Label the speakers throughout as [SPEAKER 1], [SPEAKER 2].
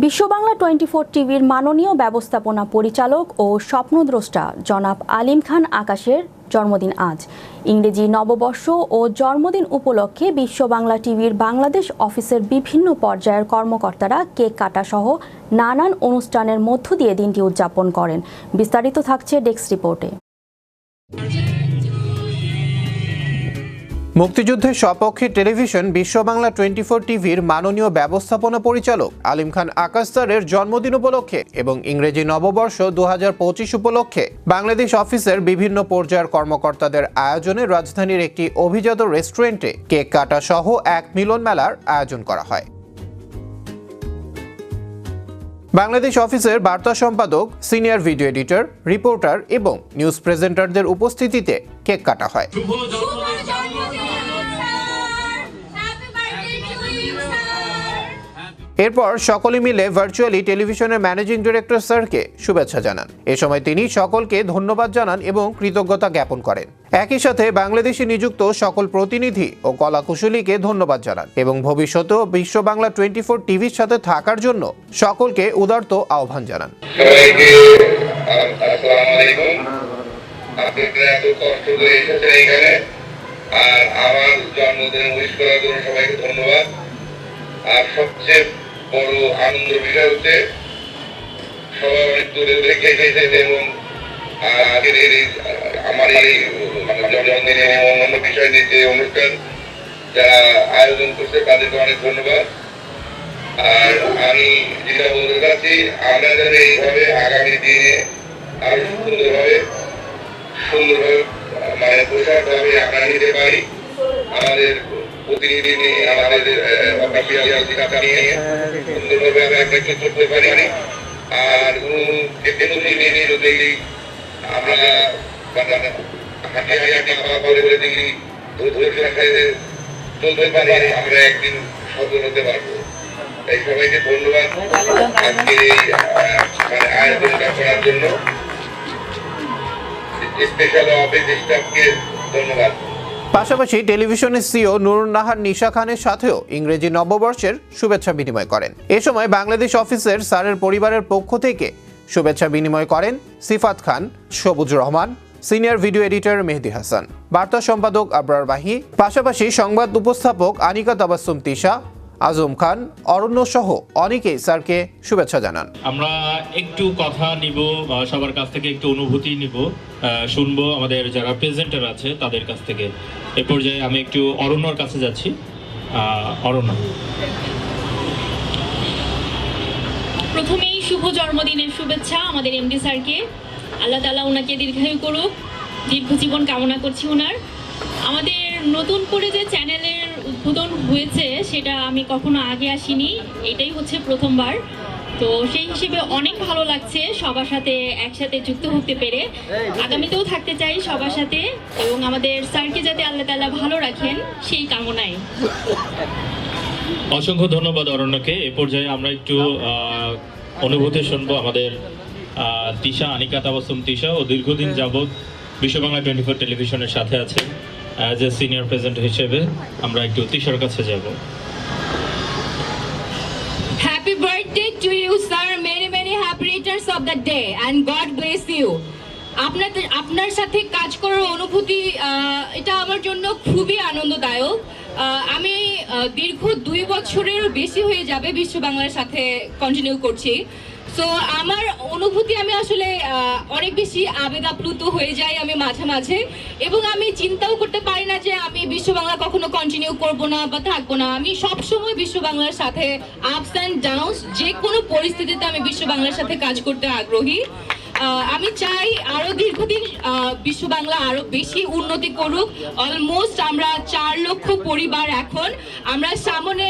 [SPEAKER 1] বিশ্ব বাংলা 24 টিভির মাননীয় ব্যবস্থাপনা পরিচালক ও স্বপ্নদ্রষ্টা জনাব আলিম খান আকাশের জন্মদিন আজ। ইংরেজি নববর্ষ ও জন্মদিন উপলক্ষে বিশ্ব বাংলা টিভির বাংলাদেশ অফিসের বিভিন্ন পর্যায়ের কর্মকর্তারা কেক কাটা সহ নানান অনুষ্ঠানের মধ্য দিয়ে দিনটি উদযাপন করেন। বিস্তারিত থাকছে ডেস্ক রিপোর্টে।
[SPEAKER 2] মুক্তিযুদ্ধের সপক্ষে টেলিভিশন বিশ্ব বাংলা 24 টিভির মাননীয় ব্যবস্থাপনা পরিচালক আলিম খান আকাশ স্যারের জন্মদিন উপলক্ষে এবং ইংরেজি নববর্ষ 2025 উপলক্ষে বাংলাদেশ অফিসের বিভিন্ন পর্যায়ের কর্মকর্তাদের আয়োজনে রাজধানীর একটি অভিজাত রেস্টুরেন্টে কেক কাটা সহ এক মিলন মেলার আয়োজন করা হয়। বাংলাদেশ অফিসের বার্তা সম্পাদক, সিনিয়র ভিডিও এডিটর, রিপোর্টার এবং নিউজ প্রেজেন্টারদের উপস্থিতিতে কেক কাটা হয়। এরপর সকলে মিলে ভার্চুয়ালি টেলিভিশনের ম্যানেজিং ডিরেক্টর স্যারকে শুভেচ্ছা জানান। এ সময় তিনি সকলকে ধন্যবাদ জানান এবং কৃতজ্ঞতা জ্ঞাপন করেন। একই সাথে বাংলাদেশে নিযুক্ত সকল প্রতিনিধি ও কলাকুশলীকে ধন্যবাদ জানান এবং ভবিষ্যতেও বিশ্ব বাংলা 24 টিভির সাথে থাকার জন্য সকলকে উদারত আহ্বান জানান।
[SPEAKER 3] আমার জন্মদিন উইশ করার জন্য সবাইকে ধন্যবাদ। আর সবচেয়ে বড় আনন্দের বিষয় হচ্ছে সবাই অনেক দূরে দূরে খেয়েছে এবং আমার এই জন্মদিন এবং অন্যান্য বিষয় নিয়ে যে অনুষ্ঠান যারা আয়োজন করছে তাদেরকে অনেক ধন্যবাদ। আর আমি যেটা বলতে চাচ্ছি, আমরা যেন এইভাবে আগামী দিনে আরো সুন্দরভাবে মানে পোশাক ভাবে আমরা নিতে পারি। আমাদের প্রতিনিধি নিয়ে আমাদের অফিসিয়াল ঠিকানা নিয়ে সুন্দরভাবে আমরা একটা কিছু করতে পারি। আর যদি আমরা হাঁটি করে দেখি চলতে পারি, আমরা একদিন সফল হতে পারবো। তাই সবাইকে ধন্যবাদ আজকে এই আয়োজনটা করার জন্য। স্পেশাল অফিস স্টাফকে ধন্যবাদ।
[SPEAKER 2] পাশাপাশি টেলিভিশনের সিও নুরুন নাহার নিশা খানের সাথেও ইংরেজি নববর্ষের শুভেচ্ছা বিনিময় করেন। এ সময় বাংলাদেশ অফিসের স্যারের পরিবারের পক্ষ থেকে শুভেচ্ছা বিনিময় করেন সিফাত খান, সবুজ Rahman, senior video editor Mehedi Hasan, বার্তা সম্পাদক আবরার বাহি, পাশাপাশি সংবাদ উপস্থাপক আনিকা তাবাসসুম তিশা, আজম খান, অরণ্য সহ অনেকেই স্যারকে শুভেচ্ছা জানান।
[SPEAKER 4] আমরা একটু কথা নিব, সবার কাছ থেকে একটু অনুভূতি নিব, শুনবো আমাদের যারা প্রেজেন্টার আছে তাদের কাছ থেকে। এ পর্যায়ে আমি একটু অরণ্যর কাছে যাচ্ছি। অরণ্য,
[SPEAKER 5] প্রথমেই শুভ জন্মদিনের শুভেচ্ছা আমাদের এমডি স্যারকে। আল্লাহ তাআলা ওনাকে দীর্ঘায়ু করুক, দীর্ঘ জীবন কামনা করছি ওনার। আমাদের নতুন করে যে চ্যানেলের উদ্বোধন হয়েছে সেটা আমি কখনো আগে আসিনি, এটাই হচ্ছে প্রথমবার। তো সেই হিসেবে অনেক ভালো লাগছে সবার সাথে একসাথে যুক্ত হতে পেরে। আগামীতেও থাকতে চাই সবার সাথে এবং আমাদের স্যারকে যাতে আল্লাহ তাআলা ভালো রাখেন সেই কামনায়।
[SPEAKER 4] অসংখ্য ধন্যবাদ অরণ্যকে। এ পর্যায়ে আমরা একটু অনুভূতি শুনবো আমাদের তিশা, আনিকা তাবাসসুম তিশা ও দীর্ঘদিন যাবৎ বিশ্ব বাংলা 24 টেলিভিশনের সাথে আছে অ্যাজ এ সিনিয়র প্রেজেন্টার হিসেবে। আমরা একটু তিশার কাছে যাব।
[SPEAKER 6] Happy birthday to you, sir. Many, many happy returns of the day and God bless you. আপনার সাথে কাজ করার অনুভূতি এটা আমার জন্য খুবই আনন্দদায়ক। আমি দীর্ঘ 2 বছরেরও বেশি হয়ে যাবে বিশ্ব বাংলার সাথে কন্টিনিউ করছি। সো আমার অনুভূতি, আমি আসলে অনেক বেশি আবেগ আপ্লুত হয়ে যাই আমি মাঝে মাঝে, এবং আমি চিন্তাও করতে পারি না যে আমি বিশ্ব বাংলা কখনো কন্টিনিউ করব না বা থাকবো না। আমি সবসময় বিশ্ব বাংলার সাথে আপস অ্যান্ড ডাউনস, যে কোনো পরিস্থিতিতে আমি বিশ্ব বাংলার সাথে কাজ করতে আগ্রহী। আমি চাই আরো দীর্ঘদিন বিশ্ব বাংলা আরো বেশি উন্নতি করুক। অলমোস্ট আমরা 4 লক্ষ পরিবার, এখন আমরা সামনে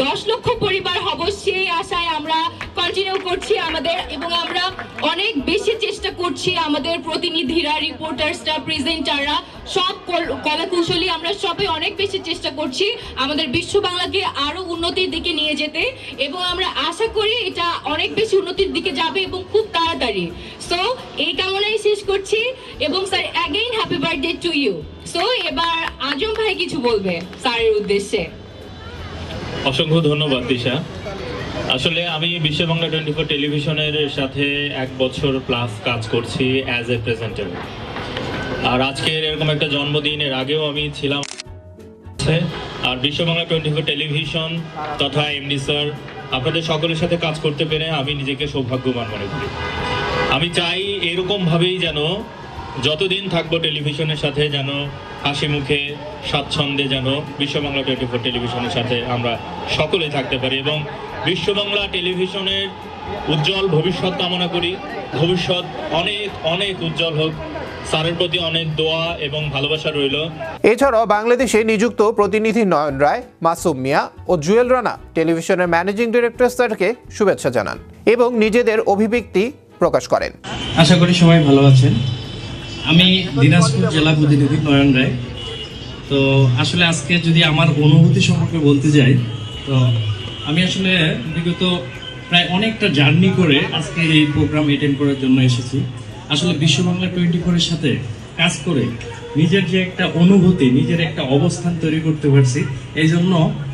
[SPEAKER 6] 10 লক্ষ পরিবার হব, সেই আশায় আমরা কন্টিনিউ করছি আমাদের, এবং আমরা অনেক বেশি চেষ্টা করছি। আমাদের প্রতিনিধিরা, রিপোর্টার্সরা, প্রেজেন্টাররা, সব কলাকুশলী, আমরা সবাই অনেক বেশি চেষ্টা করছি আমাদের বিশ্ব বাংলাকে আরো উন্নতির দিকে নিয়ে যেতে, এবং আমরা আশা করি এটা অনেক বেশি উন্নতির দিকে যাবে এবং খুব তাড়াতাড়ি। সো এই কামনাই শেষ করছি, এবং sir again happy birthday to you. So এবার আজম ভাই কিছু বলবে স্যারের উদ্দেশ্যে।
[SPEAKER 4] অসংখ্য ধন্যবাদ তিশা। আসলে আমি বিশ্ব বাংলা 24 টেলিভিশনের সাথে 1 বছর প্লাস কাজ করছি অ্যাজ এ প্রেজেন্টার। আর আজকের এরকম একটা জন্মদিনের আগেও আমি ছিলাম। আর বিশ্ব বাংলা 24 টেলিভিশন তথা এমডি স্যার আপনাদের সকলের সাথে কাজ করতে পেরে আমি নিজেকে সৌভাগ্যবান মনে করি। আমি চাই এরকমভাবেই যেন যতদিন থাকবো টেলিভিশনের সাথে যেন হাসি মুখে স্বাচ্ছন্দ্যে যেন বিশ্ব বাংলা 24 টেলিভিশনের সাথে আমরা সকলে থাকতে পারি এবং বিশ্ব বাংলা টেলিভিশনের উজ্জ্বল ভবিষ্যৎ কামনা করি। ভবিষ্যৎ অনেক অনেক উজ্জ্বল হোক। স্যারের প্রতি অনেক দোয়া এবং ভালোবাসা রইল।
[SPEAKER 2] এছাড়াও বাংলাদেশে নিযুক্ত প্রতিনিধি নয়ন রায়, মাসুম মিয়া ও জুয়েল রানা টেলিভিশনের ম্যানেজিং ডিরেক্টর স্যারকে শুভেচ্ছা জানান এবং নিজেদের অভিব্যক্তি প্রকাশ করেন।
[SPEAKER 7] আশা করি সবাই ভালো আছেন। আমি দিনাজপুর জেলা প্রতিনিধি নয়ন রায়। তো আসলে আজকে যদি আমার অনুভূতি সম্পর্কে বলতে যাই, তো আমি আসলে বিগত প্রায় অনেকটা জার্নি করে আজকে এই প্রোগ্রাম অ্যাটেন্ড করার জন্য এসেছি। আসলে বিশ্ব বাংলা 24-এর সাথে কাজ করে নিজের যে একটা অনুভূতি, নিজের একটা অবস্থান তৈরি করতে পারছি, এই জন্য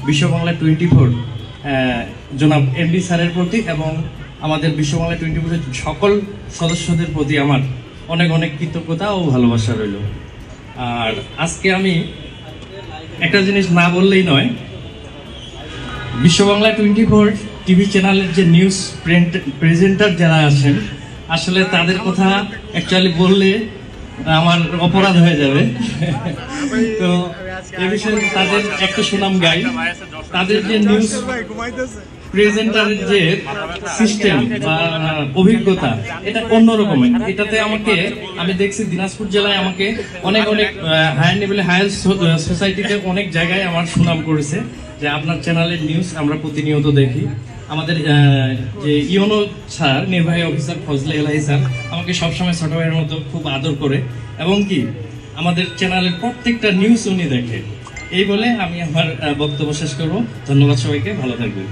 [SPEAKER 7] বিশ্ব বাংলা 24 জনাব এমডি স্যারের প্রতি এবং আমাদের বিশ্ব বাংলা 24-এর সকল সদস্যদের প্রতি আমার অনেক অনেক কৃতজ্ঞতা ও ভালোবাসা রইল। আর আজকে আমি একটা জিনিস না বললেই নয়, বিশ্ব বাংলা 24 টিভি চ্যানেলের যে নিউজ প্রেজেন্টার যারা আছেন, আসলে তাদের কথা অ্যাকচুয়ালি বললে আমার অপরাধ হয়ে যাবে। তো এ বিষয়ে তাদের একটা সুনাম গাই। তাদের যে নিউজ প্রেজেন্টারের যে সিস্টেম বা অভিজ্ঞতা, এটা অন্যরকমের। এটাতে আমি দেখছি দিনাজপুর জেলায় আমাকে অনেক অনেক হায়ার লেভেলে হায়ার সোসাইটিতে অনেক জায়গায় আমার সুনাম করেছে যে আপনার চ্যানেলের নিউজ আমরা প্রতিনিয়ত দেখি। আমাদের যে ইউনো স্যার, নির্বাহী অফিসার ফজলে এলাহি স্যার আমাকে সবসময় ছোট ভাইয়ের মতো খুব আদর করে এবং কি আমাদের চ্যানেলের প্রত্যেকটা নিউজ উনি দেখে। এই বলে আমি আমার বক্তব্য শেষ করব। ধন্যবাদ সবাইকে, ভালো থাকবেন।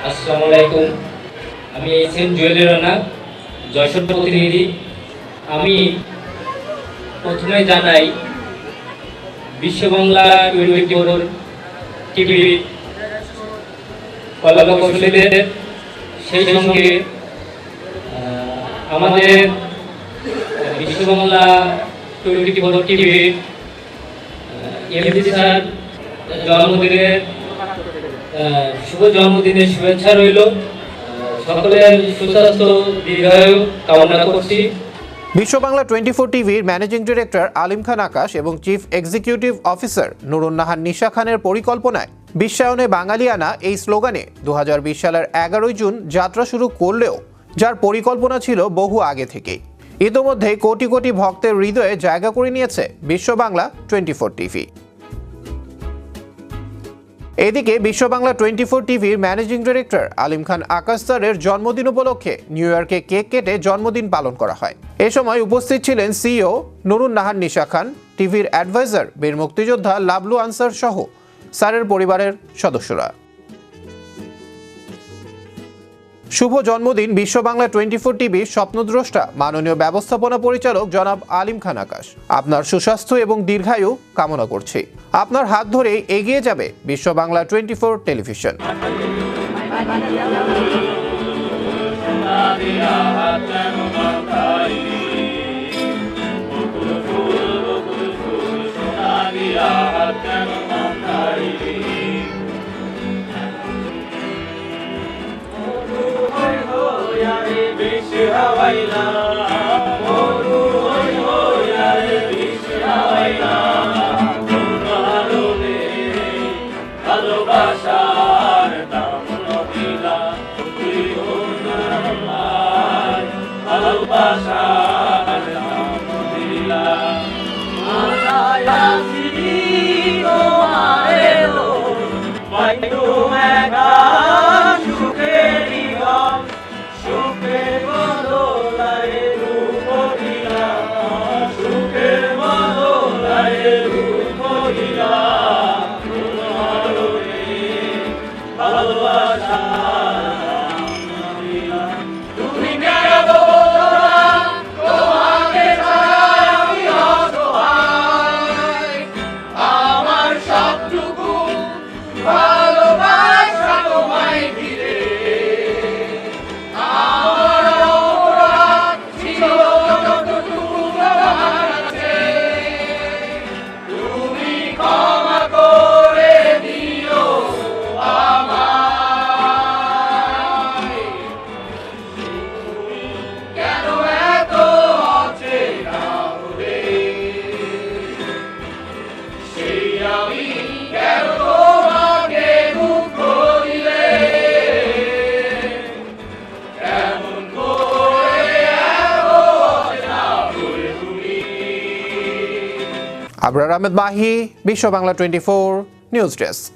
[SPEAKER 8] আসসালামু আলাইকুম। আমি এসএম জুয়েল রানা, যশোর প্রতিনিধি। আমি প্রথমে জানাই বিশ্ব বাংলা 24 টিভির কলাকুশলীদের, সেই সঙ্গে আমাদের বিশ্ব বাংলা 24 টিভির এমডি স্যার জন্মদিনের শুভ জন্মদিনের শুভেচ্ছা রইল। সকলের সুস্বাস্থ্য দীর্ঘায়ু কামনা করছি।
[SPEAKER 2] বিশ্ব বাংলা 24 টিভির ম্যানেজিং ডিরেক্টর আলিম খান আকাশ এবং chief executive officer Nurun Nahar নিশা খানের পরিকল্পনায় বিশ্বায়নে বাঙালিয়ানা এই স্লোগানে 2020 সালের 11 জুন যাত্রা শুরু করলেও যার পরিকল্পনা ছিল বহু আগে থেকেই। ইতোমধ্যে কোটি কোটি ভক্তের হৃদয়ে জায়গা করে নিয়েছে বিশ্ব বাংলা 24 টিভি। এদিকে বিশ্ব বাংলা 24 টিভির ম্যানেজিং ডিরেক্টর আলিম খান আকাশ স্যারের জন্মদিন উপলক্ষে নিউ ইয়র্কে কেক কেটে জন্মদিন পালন করা হয়। এ সময় উপস্থিত ছিলেন সিইও নুরুন নাহার নিশা খান, টিভির অ্যাডভাইজার বীর মুক্তিযোদ্ধা লাবলু আনসার সহ স্যারের পরিবারের সদস্যরা। শুভ জন্মদিন বিশ্ব বাংলা 24 টিভির স্বপ্নদ্রষ্টা মাননীয় ব্যবস্থাপনা পরিচালক জনাব আলিম খান আকাশ। আপনার সুস্বাস্থ্য এবং দীর্ঘায়ু কামনা করছি। আপনার হাত ধরে এগিয়ে যাবে বিশ্ব বাংলা 24 টেলিভিশন।
[SPEAKER 9] তুমি
[SPEAKER 2] আবরার আহমেদ মাহি, বিশ্ব বাংলা 24 নিউজ ডেস্ক।